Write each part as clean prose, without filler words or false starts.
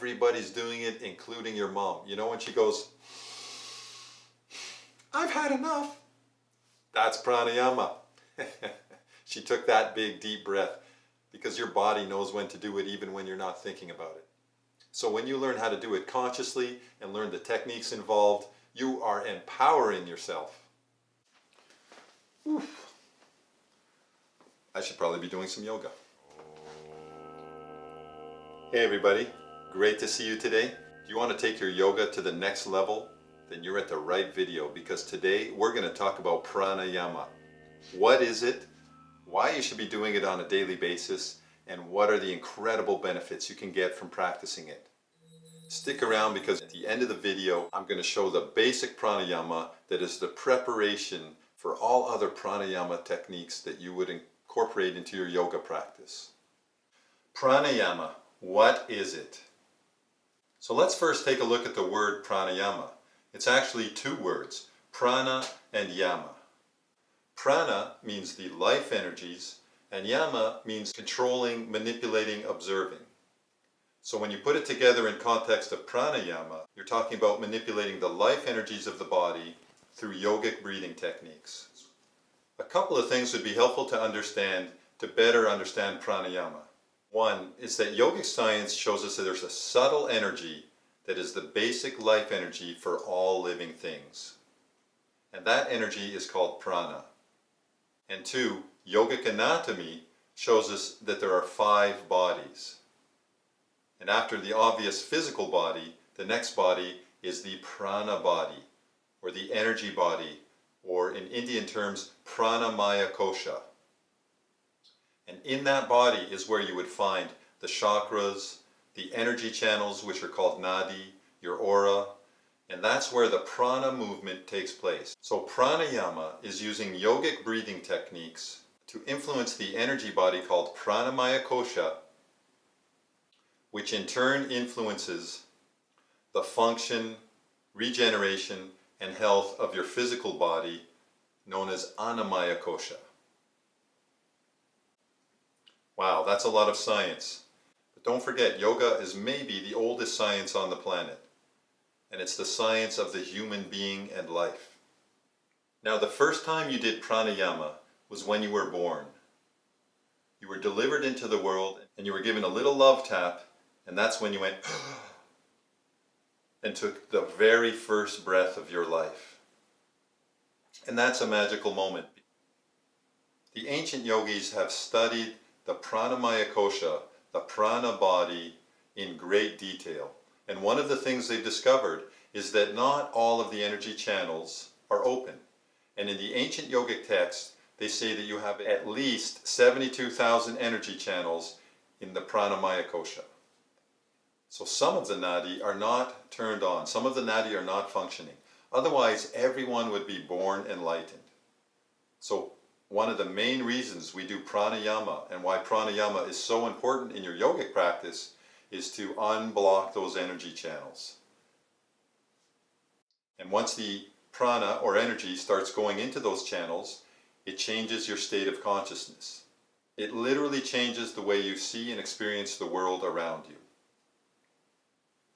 everybody's doing it, including your mom. You know when she goes, "I've had enough." That's pranayama. She took that big deep breath because your body knows when to do it even when you're not thinking about it. So when you learn how to do it consciously and learn the techniques involved, you are empowering yourself. Oof. I should probably be doing some yoga. Hey everybody, great to see you today. Do you want to take your yoga to the next level? Then you're at the right video, because today we're going to talk about pranayama. What is it? Why you should be doing it on a daily basis, and what are the incredible benefits you can get from practicing it. Stick around, because at the end of the video I'm going to show the basic pranayama that is the preparation for all other pranayama techniques that you would incorporate into your yoga practice. Pranayama, what is it? So let's first take a look at the word pranayama. It's actually two words, prana and yama. Prana means the life energies, and yama means controlling, manipulating, observing. So when you put it together in context of pranayama, you're talking about manipulating the life energies of the body through yogic breathing techniques. A couple of things would be helpful to understand to better understand pranayama. One is that yogic science shows us that there's a subtle energy that is the basic life energy for all living things. And that energy is called prana. And two, yogic anatomy shows us that there are 5 bodies. And after the obvious physical body, the next body is the prana body, or the energy body, or in Indian terms, pranamaya kosha. And in that body is where you would find the chakras, the energy channels, which are called nadi, your aura, and that's where the prana movement takes place. So pranayama is using yogic breathing techniques to influence the energy body called pranamaya kosha, which in turn influences the function, regeneration, and health of your physical body, known as annamaya kosha. Wow, that's a lot of science. But don't forget, yoga is maybe the oldest science on the planet. And it's the science of the human being and life. Now, the first time you did pranayama was when you were born. You were delivered into the world and you were given a little love tap, and that's when you went and took the very first breath of your life. And that's a magical moment. The ancient yogis have studied the pranamaya kosha, the prana body, in great detail. And one of the things they've discovered is that not all of the energy channels are open. And in the ancient yogic text, they say that you have at least 72,000 energy channels in the pranamaya kosha. So some of the nadi are not turned on, some of the nadi are not functioning. Otherwise, everyone would be born enlightened. So one of the main reasons we do pranayama, and why pranayama is so important in your yogic practice, is to unblock those energy channels. And once the prana or energy starts going into those channels, it changes your state of consciousness. It literally changes the way you see and experience the world around you.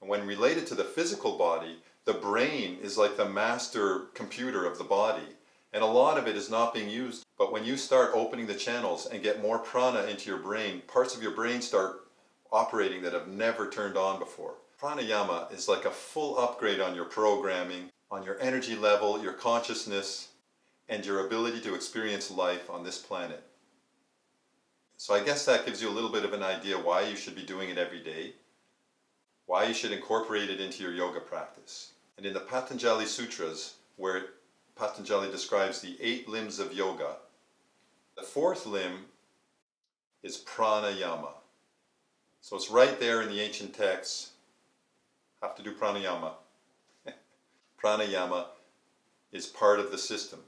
And when related to the physical body, the brain is like the master computer of the body, and a lot of it is not being used. But when you start opening the channels and get more prana into your brain, parts of your brain start operating that have never turned on before. Pranayama is like a full upgrade on your programming, on your energy level, your consciousness, and your ability to experience life on this planet. So I guess that gives you a little bit of an idea why you should be doing it every day, why you should incorporate it into your yoga practice. And in the Patanjali Sutras, where Patanjali describes the 8 limbs of yoga, the 4th limb is pranayama. So it's right there in the ancient texts. Have to do pranayama. Pranayama is part of the system.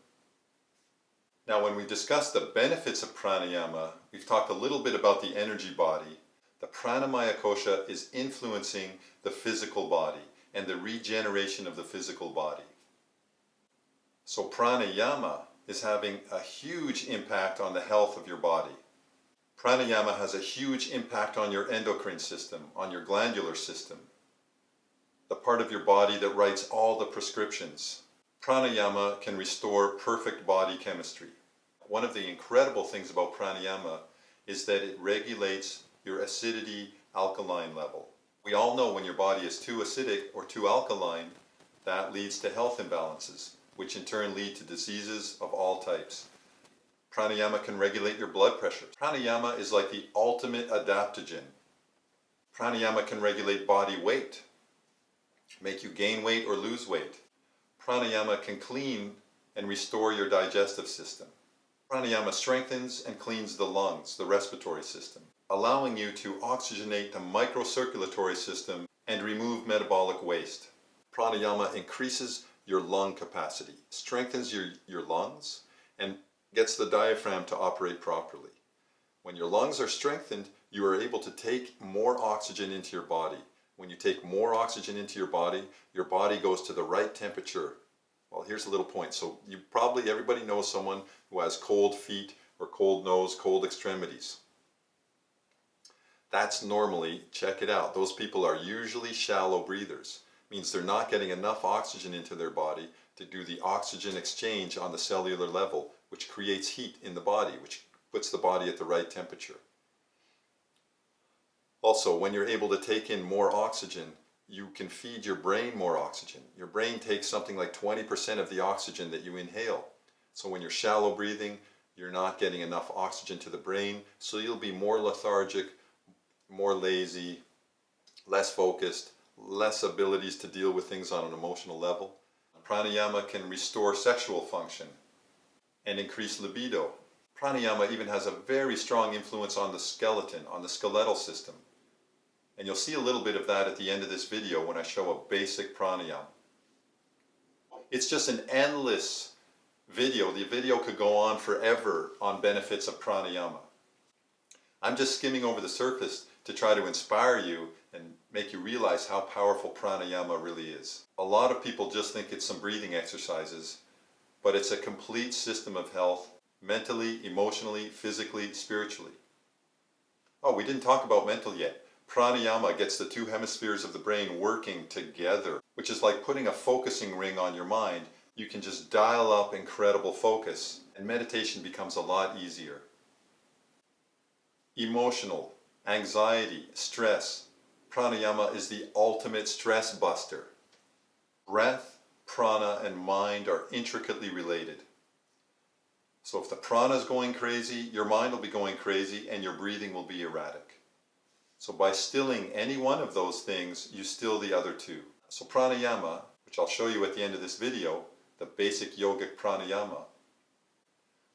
Now, when we discuss the benefits of pranayama, we've talked a little bit about the energy body. The pranamaya kosha is influencing the physical body and the regeneration of the physical body. So pranayama is having a huge impact on the health of your body. Pranayama has a huge impact on your endocrine system, on your glandular system, the part of your body that writes all the prescriptions. Pranayama can restore perfect body chemistry. One of the incredible things about pranayama is that it regulates your acidity alkaline level. We all know when your body is too acidic or too alkaline, that leads to health imbalances, which in turn lead to diseases of all types. Pranayama can regulate your blood pressure. Pranayama is like the ultimate adaptogen. Pranayama can regulate body weight, make you gain weight or lose weight. Pranayama can clean and restore your digestive system. Pranayama strengthens and cleans the lungs, the respiratory system, allowing you to oxygenate the microcirculatory system and remove metabolic waste. Pranayama increases your lung capacity, strengthens your lungs, and gets the diaphragm to operate properly. When your lungs are strengthened, you are able to take more oxygen into your body. When you take more oxygen into your body goes to the right temperature. Well, here's a little point. So everybody knows someone who has cold feet or cold nose, cold extremities. That's normally, check it out, those people are usually shallow breathers. Means they're not getting enough oxygen into their body to do the oxygen exchange on the cellular level, which creates heat in the body, which puts the body at the right temperature. Also, when you're able to take in more oxygen, you can feed your brain more oxygen. Your brain takes something like 20% of the oxygen that you inhale. So when you're shallow breathing, you're not getting enough oxygen to the brain, so you'll be more lethargic, more lazy, less focused, less abilities to deal with things on an emotional level. Pranayama can restore sexual function and increase libido. Pranayama even has a very strong influence on the skeleton, on the skeletal system. And you'll see a little bit of that at the end of this video when I show a basic pranayama. It's just an endless video. The video could go on forever on benefits of pranayama. I'm just skimming over the surface to try to inspire you and make you realize how powerful pranayama really is. A lot of people just think it's some breathing exercises, but it's a complete system of health, mentally, emotionally, physically, spiritually. Oh, we didn't talk about mental yet. Pranayama gets the two hemispheres of the brain working together, which is like putting a focusing ring on your mind. You can just dial up incredible focus, and meditation becomes a lot easier. Emotional, anxiety, stress. Pranayama is the ultimate stress buster. Breath, prana, and mind are intricately related. So if the prana is going crazy, your mind will be going crazy and your breathing will be erratic. So by stilling any one of those things, you still the other two. So pranayama, which I'll show you at the end of this video, the basic yogic pranayama,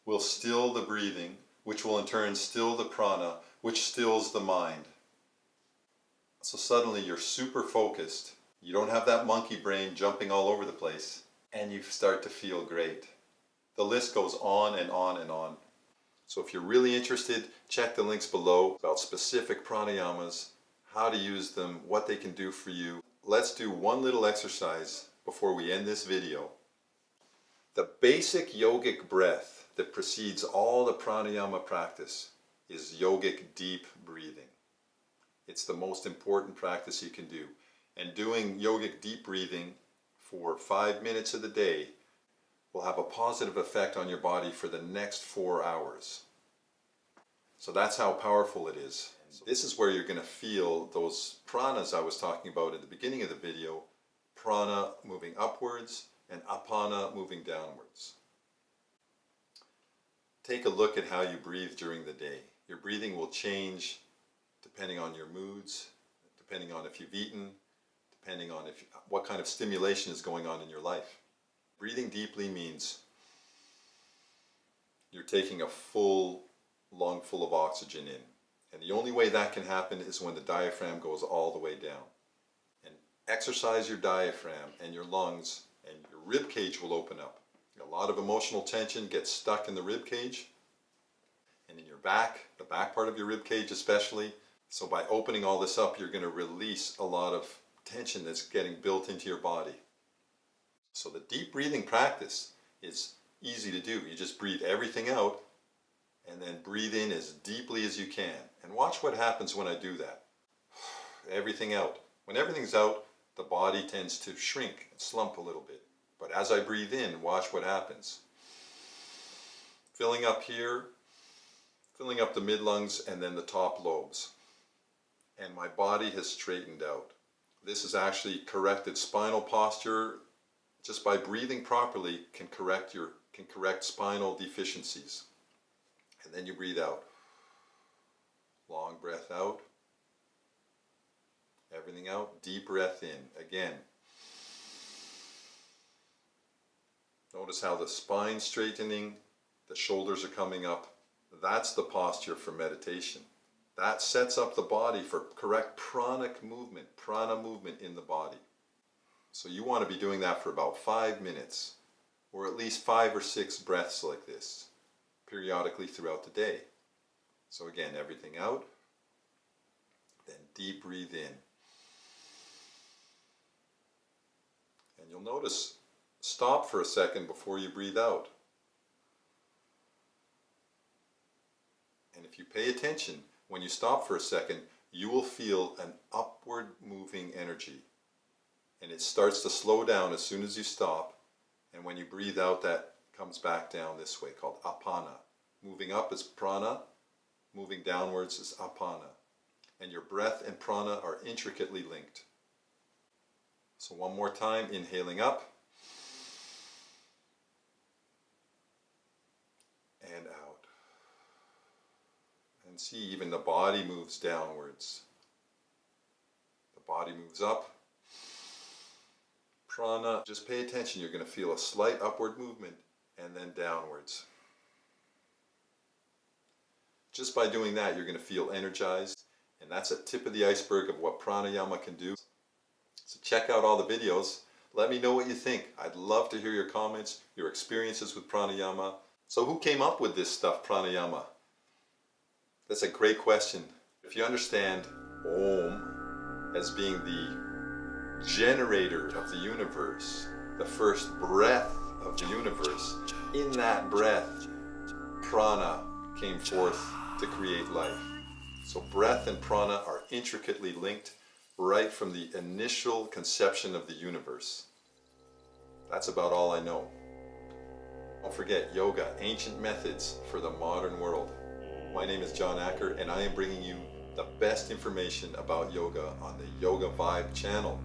will still the breathing, which will in turn still the prana, which stills the mind. So suddenly you're super focused. You don't have that monkey brain jumping all over the place, and you start to feel great. The list goes on and on and on. So if you're really interested, check the links below about specific pranayamas, how to use them, what they can do for you. Let's do one little exercise before we end this video. The basic yogic breath that precedes all the pranayama practice is yogic deep breathing. It's the most important practice you can do. And doing yogic deep breathing for 5 minutes of the day will have a positive effect on your body for the next 4 hours. So that's how powerful it is. This is where you're going to feel those pranas I was talking about at the beginning of the video. Prana moving upwards and apana moving downwards. Take a look at how you breathe during the day. Your breathing will change depending on your moods, depending on if you've eaten, depending on what kind of stimulation is going on in your life. Breathing deeply means you're taking a full lung full of oxygen in. And the only way that can happen is when the diaphragm goes all the way down. And exercise your diaphragm and your lungs, and your rib cage will open up. A lot of emotional tension gets stuck in the rib cage and in your back, the back part of your rib cage especially. So by opening all this up, you're going to release a lot of tension that's getting built into your body. So the deep breathing practice is easy to do. You just breathe everything out And then breathe in as deeply as you can. And watch what happens when I do that. Everything out. When everything's out, the body tends to shrink and slump a little bit. But as I breathe in, watch what happens. Filling up here, filling up the mid-lungs and then the top lobes. And my body has straightened out. This is actually corrected spinal posture. Just by breathing properly can correct spinal deficiencies. And then you breathe out. Long breath out. Everything out. Deep breath in. Again. Notice how the spine's straightening, the shoulders are coming up. That's the posture for meditation. That sets up the body for correct pranic movement, prana movement in the body. So you want to be doing that for about 5 minutes, or at least 5 or 6 breaths like this, periodically throughout the day. So again, everything out, then deep breathe in. And you'll notice, stop for a second before you breathe out. And if you pay attention, when you stop for a second, you will feel an upward moving energy. And it starts to slow down as soon as you stop. And when you breathe out, that comes back down this way, called apana. Moving up is prana, moving downwards is apana. And your breath and prana are intricately linked. So one more time, inhaling up. And out. And see, even the body moves downwards. The body moves up. Prana, just pay attention, you're going to feel a slight upward movement and then downwards. Just by doing that, you're going to feel energized, and that's a tip of the iceberg of what pranayama can do. So check out all the videos. Let me know what you think. I'd love to hear your comments, your experiences with pranayama. So who came up with this stuff, pranayama? That's a great question. If you understand Om as being the generator of the universe, the first breath of the universe, in that breath, prana came forth to create life. So breath and prana are intricately linked right from the initial conception of the universe. That's about all I know. Don't forget, yoga, ancient methods for the modern world. My name is John Acker, and I am bringing you the best information about yoga on the Yoga Vibe channel.